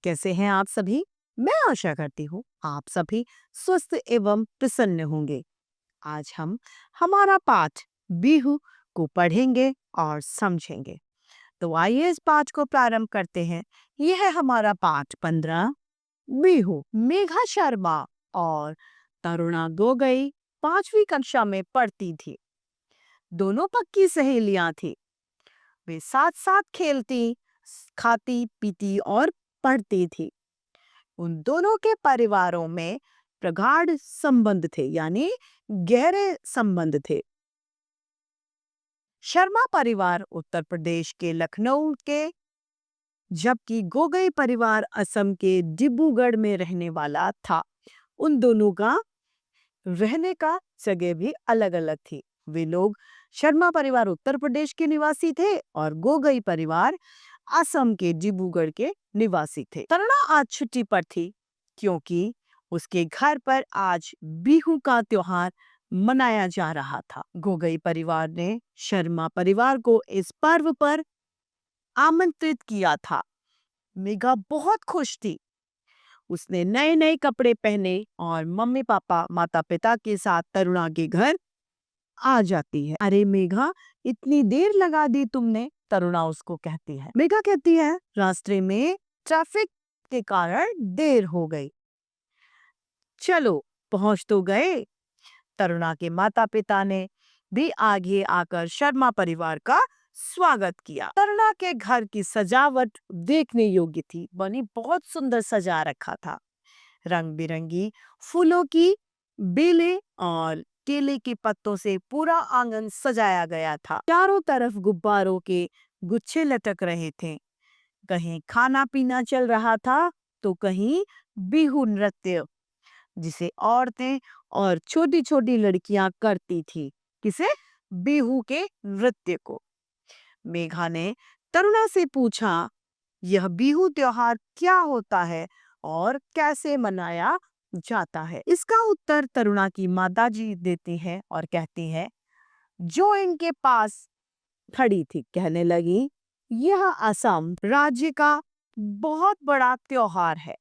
कैसे हैं आप सभी? मैं आशा करती हूँ आप सभी स्वस्थ एवं प्रसन्न होंगे। आज हम हमारा पाठ बिहू को पढ़ेंगे और समझेंगे। तो आइए इस पाठ को प्रारंभ करते हैं। यह है हमारा पाठ 15 बिहू। मेघा शर्मा और तरुणा गोगई 5वीं कक्षा में पढ़ती थी। दोनों पक्की सहेलियां थी। वे साथ साथ खेलती, खाती पीती और पढ़ती थी। उन दोनों के परिवारों में प्रगाढ़ संबंध थे, यानी गहरे संबंध थे। शर्मा परिवार उत्तर प्रदेश के लखनऊ के, जबकि गोगई परिवार असम के डिब्रूगढ़ में रहने वाला था। उन दोनों का रहने का जगह भी अलग अलग थी। वे लोग, शर्मा परिवार उत्तर प्रदेश के निवासी थे और गोगई परिवार असम के डिब्रूगढ़ के निवासी थे। तरुणा आज छुट्टी पर थी क्योंकि उसके घर पर आज बिहू का त्योहार मनाया जा रहा था। गोगई परिवार ने शर्मा परिवार को इस पर्व पर आमंत्रित किया था। मेघा बहुत खुश थी। उसने नए नए कपड़े पहने और मम्मी पापा माता पिता के साथ तरुणा के घर आ जाती है। अरे मेघा, इतनी देर लगा दी तुमने, तरुणा उसको कहती है। मेघा कहती है, रास्ते में ट्रैफिक के कारण देर हो गई। चलो पहुंच तो गए। तरुणा के माता पिता ने भी आगे आकर शर्मा परिवार का स्वागत किया। तरुणा के घर की सजावट देखने योग्य थी। बनी बहुत सुंदर सजा रखा था। रंग बिरंगी फूलों की बेलें और केले के पत्तों से पूरा आंगन सजाया गया था। चारों तरफ गुब्बारों के गुच्छे लटक रहे थे। कहीं खाना पीना चल रहा था तो कहीं बिहू नृत्य, जिसे औरतें और छोटी छोटी लड़कियां करती थी। किसे? बिहू के नृत्य को। मेघा ने तरुणा से पूछा, यह बिहू त्योहार क्या होता है और कैसे मनाया जाता है? इसका उत्तर तरुणा की माताजी देती है और कहती है, जो इनके पास खड़ी थी, कहने लगी, यह असम राज्य का बहुत बड़ा त्योहार है,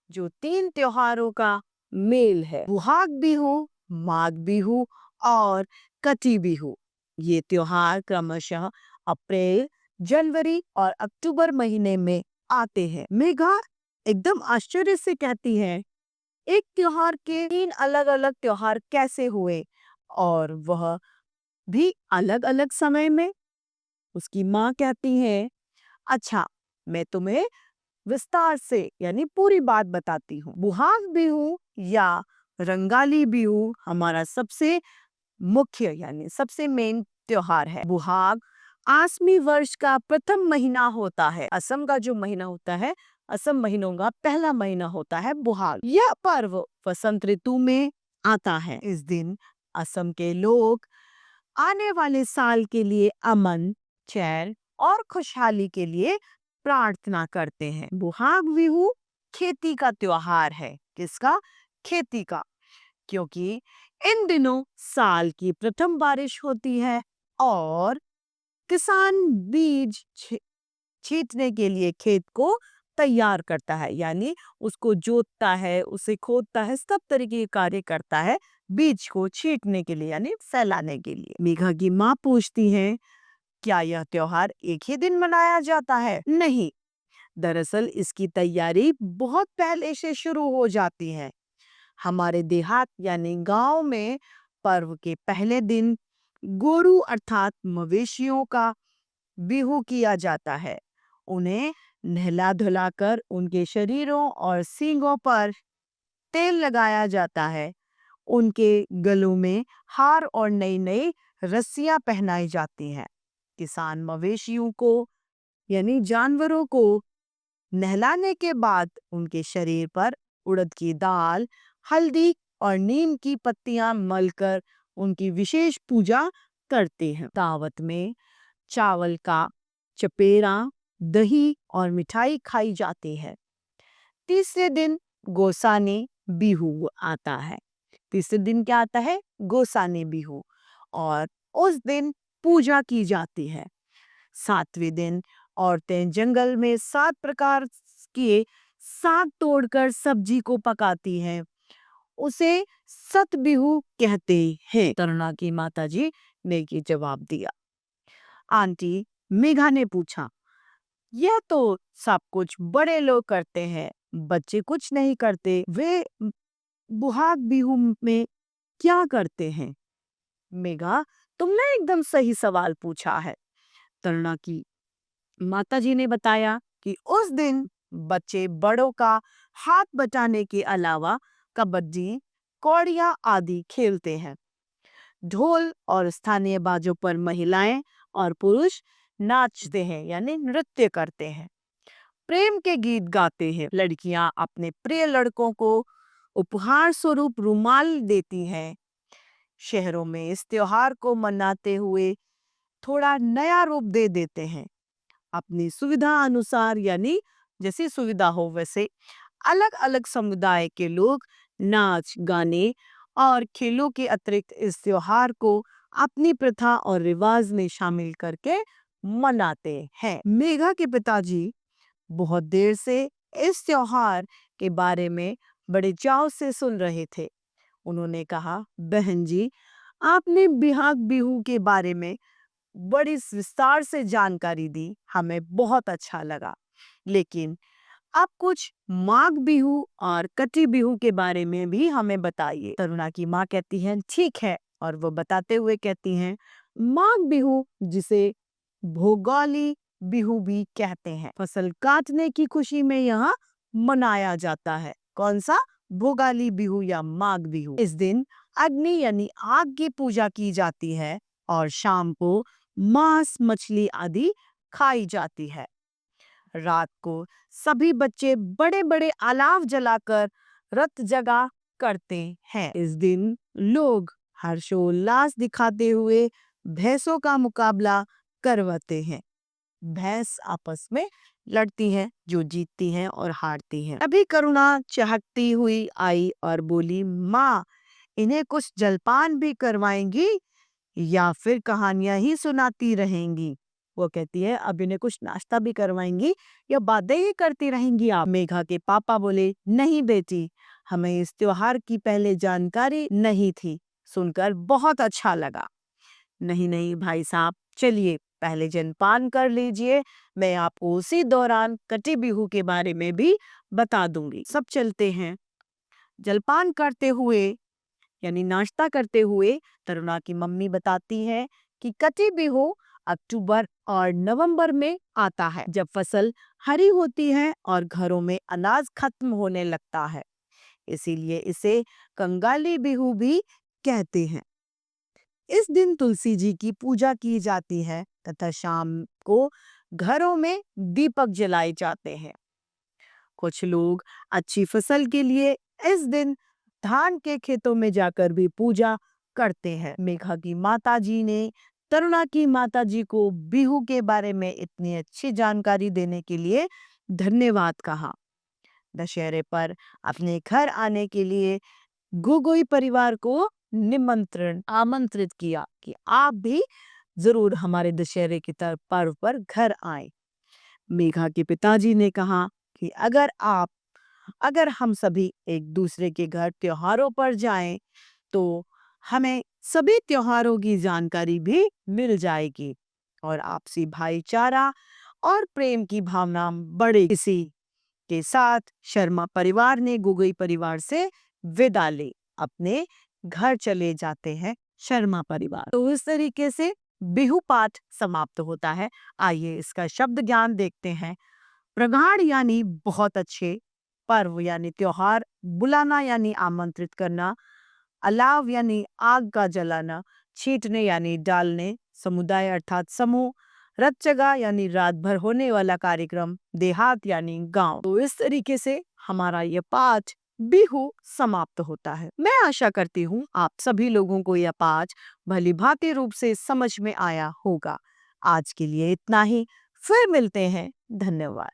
जो 3 त्योहारों का मेल है। बुहाग बिहू, माघ बिहू और कटी बिहू। ये त्योहार क्रमशः अप्रैल, जनवरी और अक्टूबर महीने में आते हैं। मेघा एकदम आश्चर्य से कहती है, एक त्योहार के 3 अलग अलग त्योहार कैसे हुए, और वह भी अलग अलग समय में? उसकी माँ कहती है, अच्छा, मैं तुम्हें विस्तार से यानी पूरी बात बताती हूँ। बुहाग बिहू या रंगाली बिहू हमारा सबसे मुख्य यानी सबसे मेन त्योहार है। बुहाग आसमी वर्ष का प्रथम महीना होता है। असम का जो महीना होता है, असम महीनों का पहला महीना होता है बुहाग। यह पर्व वसंत ऋतु में आता है। इस दिन असम के लोग आने वाले साल के लिए अमन, चैन और खुशहाली के लिए प्रार्थना करते हैं। बुहाग बिहू खेती का त्योहार है। किसका? खेती का। क्योंकि इन दिनों साल की प्रथम बारिश होती है और किसान बीज छींटने के लिए खेत को तैयार करता है, यानी उसको जोतता है, उसे खोदता है, सब तरीके के कार्य करता है बीज को छींटने के लिए यानी फैलाने के लिए। मेघा की माँ पूछती है, क्या यह त्योहार एक ही दिन मनाया जाता है? नहीं, दरअसल इसकी तैयारी बहुत पहले से शुरू हो जाती है। हमारे देहात यानी गांव में पर्व के पहले दिन गोरू अर्थात मवेशियों का बिहू किया जाता है। उन्हें नहला धुलाकर उनके शरीरों और सींगों पर तेल लगाया जाता है। उनके गलों में हार और नई नई रस्सियां पहनाई जाती हैं। किसान मवेशियों को यानी जानवरों को नहलाने के बाद उनके शरीर पर उड़द की दाल, हल्दी और नीम की पत्तियां मलकर उनकी विशेष पूजा करते हैं। दावत में चावल का चपेरा, दही और मिठाई खाई जाती है। तीसरे दिन गोसानी बिहू आता है। तीसरे दिन क्या आता है? गोसानी बिहू। और उस दिन पूजा की जाती है। 7वें दिन औरतें जंगल में 7 प्रकार के साग तोड़कर सब्जी को पकाती है, उसे सतबिहू कहते हैं। तरुणा की माताजी ने ये जवाब दिया। आंटी मेघा ने पूछा, यह तो सब कुछ बड़े लोग करते हैं, बच्चे कुछ नहीं करते। वे बुहाग बिहू में क्या करते हैं? मेघा, तुमने एकदम सही सवाल पूछा है। तरुणा की माताजी ने बताया कि उस दिन बच्चे बड़ों का हाथ बटाने के अलावा कबड्डी, कौड़ियां आदि खेलते हैं। ढोल और स्थानीय बाजों पर महिलाएं और पुरुष नाचते हैं यानी नृत्य करते हैं। प्रेम के गीत गाते हैं। लड़कियां अपने प्रिय लड़कों को उपहार स्वरूप रुमाल देती हैं। शहरों में इस त्योहार को मनाते हुए थोड़ा नया रूप दे देते हैं। अपनी सुविधा अनुसार यानी जैसी सुविधा हो वैसे अलग अलग समुदाय के लोग नाच, गाने और खेलों के अतिरिक्त इस त्योहार को अपनी प्रथा और रिवाज में शामिल करके मनाते हैं। मेघा के पिताजी बहुत देर से इस त्योहार के बारे में बड़े चाव से सुन रहे थे। उन्होंने कहा, बहन जी, आपने बिहाग बिहू के बारे में बड़ी विस्तार से जानकारी दी, हमें बहुत अच्छा लगा। लेकिन आप कुछ माघ बिहू और कटी बिहू के बारे में भी हमें बताइए। तरुणा की माँ कहती है, ठीक है, और वो बताते हुए कहती हैं, माघ बिहू जिसे भोगाली बिहू भी कहते हैं, फसल काटने की खुशी में यहाँ मनाया जाता है। कौन सा? भोगाली बिहू या माघ बिहू। इस दिन अग्नि यानी आग की पूजा की जाती है और शाम को मांस, मछली आदि खाई जाती है। रात को सभी बच्चे बड़े बड़े अलाव जलाकर रत जगा करते हैं। इस दिन लोग हर्षोल्लास दिखाते हुए भैंसों का मुकाबला करवाते हैं। भैंस आपस में लड़ती हैं, जो जीतती हैं और हारती हैं। अभी करुणा चहकती हुई आई और बोली, माँ, इन्हें कुछ जलपान भी करवाएंगी या फिर कहानियां ही सुनाती रहेंगी? वो कहती है, अब इन्हें कुछ नाश्ता भी करवाएंगी या बातें ही करती रहेंगी आप? मेघा के पापा बोले, नहीं बेटी, हमें इस त्योहार की पहले जानकारी नहीं थी, सुनकर बहुत अच्छा लगा। नहीं नहीं भाई साहब, चलिए पहले जलपान कर लीजिए, मैं आपको उसी दौरान कटी बिहू के बारे में भी बता दूंगी। सब चलते हैं। जलपान करते हुए यानी नाश्ता करते हुए तरुणा की मम्मी बताती है कि कटी बिहू अक्टूबर और नवंबर में आता है, जब फसल हरी होती है और घरों में अनाज खत्म होने लगता है। इसीलिए इसे कंगाली बिहू भी कहते हैं। इस दिन तुलसी जी की पूजा की जाती है तथा शाम को घरों में दीपक जलाए जाते हैं। कुछ लोग अच्छी फसल के लिए इस दिन धान के खेतों में जाकर भी पूजा करते हैं। मेघा की माताजी ने तरुणा की माताजी को बिहू के बारे में इतनी अच्छी जानकारी देने के लिए धन्यवाद कहा। दशहरे पर अपने घर आने के लिए गोगोई परिवार को आमंत्रित किया कि आप भी जरूर हमारे दशहरे के पर्व पर घर आए। मेघा के पिताजी ने कहा कि अगर हम सभी एक दूसरे के घर त्योहारों पर जाएं तो हमें सभी त्योहारों की जानकारी भी मिल जाएगी और आपसी भाईचारा और प्रेम की भावना बढ़ेगी। इसी के साथ शर्मा परिवार ने गोगोई परिवार से विदा ली, अपने घर चले जाते हैं शर्मा परिवार। तो इस तरीके से बिहू पाठ समाप्त होता है। आइए इसका शब्द ज्ञान देखते हैं। प्रगाढ़ यानी बहुत अच्छे, पर्व यानी त्योहार, बुलाना यानी आमंत्रित करना, अलाव यानी आग का जलाना, छींटने यानी डालने, समुदाय अर्थात समूह, रत जगा यानी रात भर होने वाला कार्यक्रम, देहात यानी गांव। तो इस तरीके से हमारा ये पाठ बिहू समाप्त होता है। मैं आशा करती हूँ आप सभी लोगों को यह पाठ भली भांति रूप से समझ में आया होगा। आज के लिए इतना ही, फिर मिलते हैं। धन्यवाद।